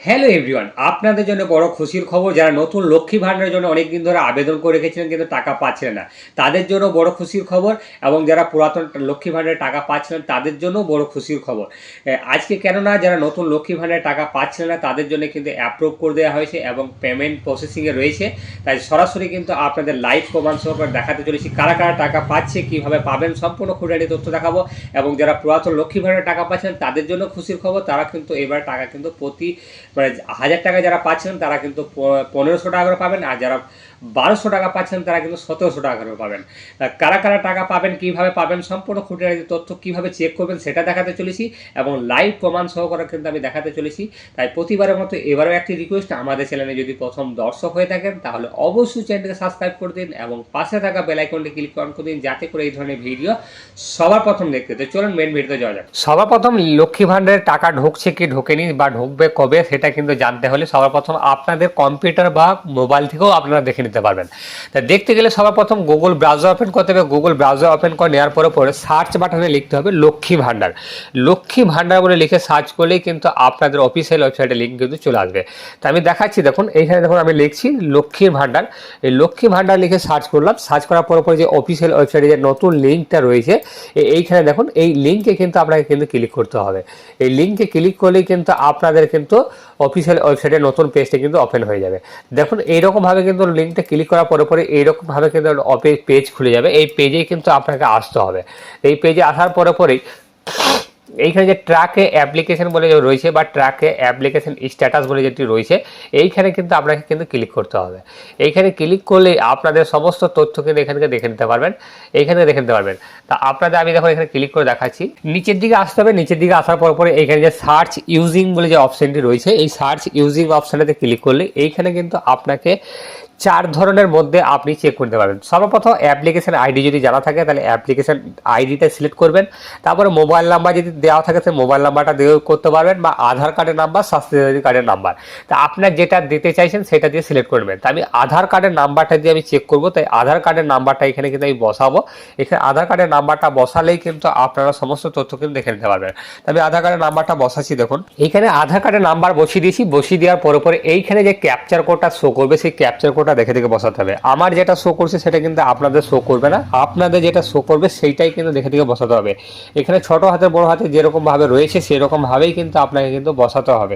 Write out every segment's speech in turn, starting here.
Hello everyone, আপনাদের জন্য বড় খুশির খবর। যারা নতুন লক্ষ্মী ভাণ্ডারের জন্য অনেক দিন ধরে আবেদন করে রেখেছিলেন কিন্তু টাকা পাচ্ছিলেন না, তাদের জন্য বড় খুশির খবর। এবং যারা পুরাতন লক্ষ্মী ভাণ্ডারের টাকা পাচ্ছিলেন তাদের জন্য বড় খুশির খবর আজকে। কেননা যারা নতুন লক্ষ্মী ভাণ্ডারের টাকা পাচ্ছিলেন না তাদের জন্য কিন্তু অ্যাপ্রুভ করে দেওয়া হয়েছে এবং পেমেন্ট প্রসেসিংয়ে রয়েছে। তাই সরাসরি কিন্তু আপনাদের লাইভ প্রমাণ সহকারে দেখাতে চলেছি কারা কারা টাকা পাচ্ছে, কীভাবে পাবেন, সম্পূর্ণ খুঁটিনাটি তথ্য দেখাবো। এবং যারা পুরাতন লক্ষ্মী ভাণ্ডারের টাকা পাচ্ছেন তাদের জন্য খুশির খবর, তারা কিন্তু এবার টাকা কিন্তু প্রতি মানে 1000 টাকা যারা পাচ্ছেন তারা কিন্তু 1500 টাকা করে পাবেন, আর যারা 1200 টাকা পাচ্ছেন তারা কিন্তু 1700 টাকা করে পাবেন। কারা কারা টাকা পাবেন, কিভাবে পাবেন, সম্পূর্ণ খুঁটিনাটি তথ্য কিভাবে চেক করবেন সেটা দেখাতে চলেছি এবং লাইভ প্রমাণ সহকারে কিন্তু আমি দেখাতে চলেছি। তাই প্রতিবারের মতো এবারও একটি রিকোয়েস্ট, আমাদের চ্যানেলে যদি প্রথম দর্শক হয়ে থাকেন তাহলে অবশ্যই চ্যানেলটিকে সাবস্ক্রাইব করে দিন এবং পাশে থাকা বেল আইকনটি ক্লিক অন করে দিন, যাতে করে এই ধরনের ভিডিও সবার প্রথম দেখতে। তো চলুন মেন ভিডিওতে যাওয়া যাক। সবার প্রথম লক্ষ্মী ভাণ্ডারের টাকা ঢুকছে কি ঢোকেনি বা ঢুকবে কবে সেটা কিন্তু জানতে হলে সবার প্রথম আপনাদের কম্পিউটার বা মোবাইল থেকেও আপনারা দেখে নিতে পারবেন। তা দেখতে গেলে সবার প্রথম গুগল ব্রাউজার ওপেন করতে হবে। গুগল ব্রাউজার ওপেন করে নেওয়ার পরে সার্চ বাটনে লিখতে হবে লক্ষ্মী ভাণ্ডার। লক্ষ্মী ভাণ্ডার বলে লিখে সার্চ করলেই কিন্তু আপনাদের অফিসিয়াল ওয়েবসাইটের লিঙ্ক কিন্তু চলে আসবে। তা আমি দেখাচ্ছি, দেখুন এইখানে দেখুন আমি লিখছি লক্ষ্মীর ভাণ্ডার। এই লক্ষ্মী ভাণ্ডার লিখে সার্চ করলাম। সার্চ করার পরে যে অফিসিয়াল ওয়েবসাইটে যে নতুন লিঙ্কটা রয়েছে এইখানে দেখুন, এই লিঙ্কে কিন্তু আপনাকে কিন্তু ক্লিক করতে হবে। এই লিঙ্কে ক্লিক করলেই কিন্তু আপনাদের কিন্তু অফিসিয়াল ওয়েবসাইটে নতুন পেজটা কিন্তু ওপেন হয়ে যাবে। দেখুন এইরকমভাবে কিন্তু লিঙ্কটা ক্লিক করার পরে এইরকমভাবে কিন্তু পেজ খুলে যাবে। এই পেজেই কিন্তু আপনাকে আসতে হবে। এই পেজে আসার পরেই এইখানে যে ট্র্যাকে অ্যাপ্লিকেশন বলে রয়েছে বা ট্র্যাকে অ্যাপ্লিকেশন স্ট্যাটাস বলে যেটি রয়েছে, এইখানে কিন্তু আপনাকে কিন্তু ক্লিক করতে হবে। এইখানে ক্লিক করলে আপনাদের সমস্ত তথ্য কিন্তু এখানে দেখে নিতে পারবেন, এইখানে দেখে নিতে পারবেন। তা আপনাদের আমি দেখো এখানে ক্লিক করে দেখাচ্ছি। নিচের দিকে আসতে হবে। নিচের দিকে আসার পরে এইখানে যে সার্চ ইউজিং বলে যে অপশানটি রয়েছে, এই সার্চ ইউজিং অপশানেতে ক্লিক করলে এইখানে কিন্তু আপনাকে 4 ধরনের মধ্যে আপনি চেক করতে পারবেন। সর্বপ্রথম অ্যাপ্লিকেশন আইডি যদি জানা থাকে তাহলে অ্যাপ্লিকেশন আইডিটা সিলেক্ট করবেন। তারপরে মোবাইল নাম্বার যদি দেওয়া থাকে সেই মোবাইল নাম্বারটা দিয়ে করতে পারবেন, বা আধার কার্ডের নাম্বার, স্বাস্থ্যসাথী কার্ডের নাম্বার। তা আপনার যেটা দিতে চাইছেন সেটা দিয়ে সিলেক্ট করবেন। তা আমি আধার কার্ডের নাম্বারটা দিয়ে আমি চেক করবো, তাই আধার কার্ডের নাম্বারটা এখানে কিন্তু আমি বসাবো। এখানে আধার কার্ডের নাম্বারটা বসালেই কিন্তু আপনারা সমস্ত তথ্য কিন্তু দেখে নিতে পারবেন। আমি আধার কার্ডের নাম্বারটা বসাচ্ছি। দেখুন এইখানে আধার কার্ডের নাম্বার বসিয়ে দিয়েছি। বসিয়ে দেওয়ার পরে এইখানে যে ক্যাপচার কোডটা শো করবে সেই ক্যাপচার কোডটা দেখে বসাতে হবে। আমার যেটা শো করছে সেটা কিন্তু আপনাদের শো করবে না, আপনাদের যেটা শো করবে সেইটাই কিন্তু দেখে বসাতে হবে। এখানে ছোট হাতে বড় হাতে যেরকম ভাবে রয়েছে সেরকম ভাবেই কিন্তু আপনাকে কিন্তু বসাতে হবে।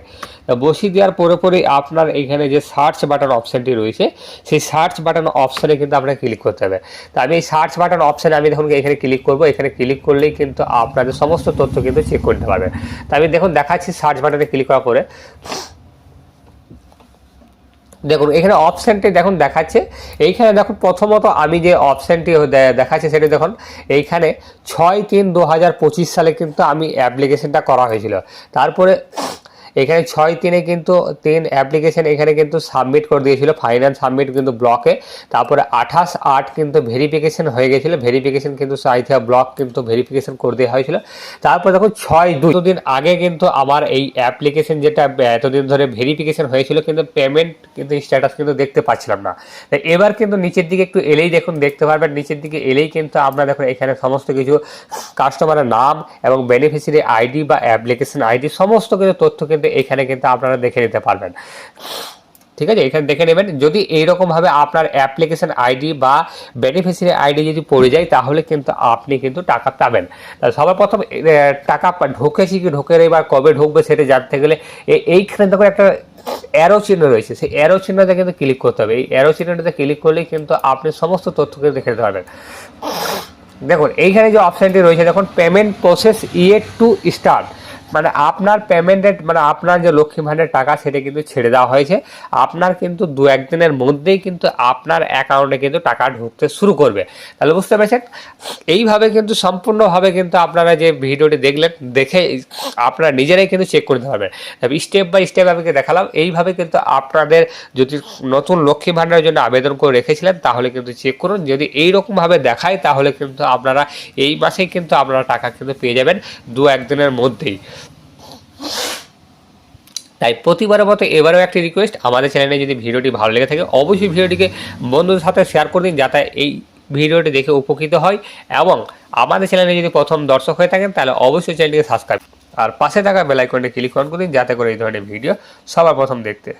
বসিয়ে দেওয়ার পরে আপনার এখানে যে সার্চ বাটন অপশানটি রয়েছে সেই সার্চ বাটন অপশানে কিন্তু আপনাকে ক্লিক করতে হবে। তো আমি এই সার্চ বাটন অপশানে আমি দেখুন এখানে ক্লিক করবো। এখানে ক্লিক করলেই কিন্তু আপনাদের সমস্ত তথ্য কিন্তু চেক করতে পারবেন। তো আমি দেখুন দেখাচ্ছি সার্চ বাটনে ক্লিক করার পরে দেখুন এখানে অপশানটি দেখুন দেখাচ্ছে। এইখানে দেখুন প্রথমত আমি যে অপশানটি দেখাচ্ছে সেটা দেখুন এইখানে 6/3/2025 সালে কিন্তু আমি অ্যাপ্লিকেশনটা করা হয়েছিল। তারপরে এখানে 6/3 কিন্তু 3 অ্যাপ্লিকেশন এখানে কিন্তু সাবমিট করে দিয়েছিল, ফাইনাল সাবমিট কিন্তু ব্লকে। তারপরে 28/8 কিন্তু ভেরিফিকেশন হয়ে গেছিলো, ভেরিফিকেশন কিন্তু সাইথিয়া ব্লক কিন্তু ভেরিফিকেশন করে দেওয়া হয়েছিল। তারপর দেখো 6/2 দিন আগে কিন্তু আমার এই অ্যাপ্লিকেশন যেটা এতদিন ধরে ভেরিফিকেশন হয়েছিল কিন্তু পেমেন্ট কিন্তু স্ট্যাটাস কিন্তু দেখতে পাচ্ছিলাম না। তাই এবার কিন্তু নিচের দিকে একটু এলেই দেখুন দেখতে পারবেন, নিচের দিকে এলেই কিন্তু আমরা দেখুন এখানে সমস্ত কিছু কাস্টমারের নাম এবং বেনিফিশিয়ারি আইডি বা অ্যাপ্লিকেশন আইডি সমস্ত কিছু তথ্য কিন্তু এখানে কিন্তু আপনারা দেখে নিতে পারবেন। ঠিক আছে, এখানে দেখে নেবেন। যদি এইরকমভাবে আপনার অ্যাপ্লিকেশন আইডি বা বেনিফিশিয়ারি আইডি যদি পড়ে যায় তাহলে কিন্তু আপনি কিন্তু টাকা পাবেন। সবার প্রথম টাকা ঢুকেছি কি ঢুকে নেই বা কবে ঢুকবে সেটা জানতে গেলে এইখানে দেখো একটা অ্যারো চিহ্ন রয়েছে, সেই অ্যারো চিহ্নতে কিন্তু ক্লিক করতে হবে। এই অ্যারো চিহ্নটাতে ক্লিক করলেই কিন্তু আপনি সমস্ত তথ্যকে দেখে নিতে পারবেন। দেখুন এইখানে যে অপশানটি রয়েছে দেখুন payment process yet to start, মানে আপনার পেমেন্টের মানে আপনার যে লক্ষ্মী ভাণ্ডারের টাকা সেটা কিন্তু ছেড়ে দেওয়া হয়েছে। আপনার কিন্তু 2-1 দিনের মধ্যেই কিন্তু আপনার অ্যাকাউন্টে কিন্তু টাকা ঢুকতে শুরু করবে। তাহলে বুঝতে পেরেছেন, এইভাবে কিন্তু সম্পূর্ণভাবে কিন্তু আপনারা যে ভিডিওটি দেখলেন দেখে আপনারা নিজেরাই কিন্তু চেক করতে পারবেন। তবে স্টেপ বাই স্টেপ আমি দেখালাম। এইভাবে কিন্তু আপনাদের যদি নতুন লক্ষ্মী ভাণ্ডারের জন্য আবেদন করে রেখেছিলেন তাহলে কিন্তু চেক করুন। যদি এইরকমভাবে দেখায় তাহলে কিন্তু আপনারা এই মাসেই কিন্তু আপনারা টাকা কিন্তু পেয়ে যাবেন 2-1 দিনের মধ্যেই। তাই প্রতিবারের মতো এবারেও একটি রিকোয়েস্ট, আমাদের চ্যানেলে যদি ভিডিওটি ভালো লেগে থাকে অবশ্যই ভিডিওটিকে বন্ধুদের সাথে শেয়ার করে দিন যাতে এই ভিডিওটি দেখে উপকৃত হয়। এবং আমাদের চ্যানেলে যদি প্রথম দর্শক হয়ে থাকেন তাহলে অবশ্যই চ্যানেলটিকে সাবস্ক্রাইব আর পাশে থাকা বেল আইকনটি ক্লিক অন করে দিন যাতে করে এই ধরনের ভিডিও সবার প্রথম দেখতে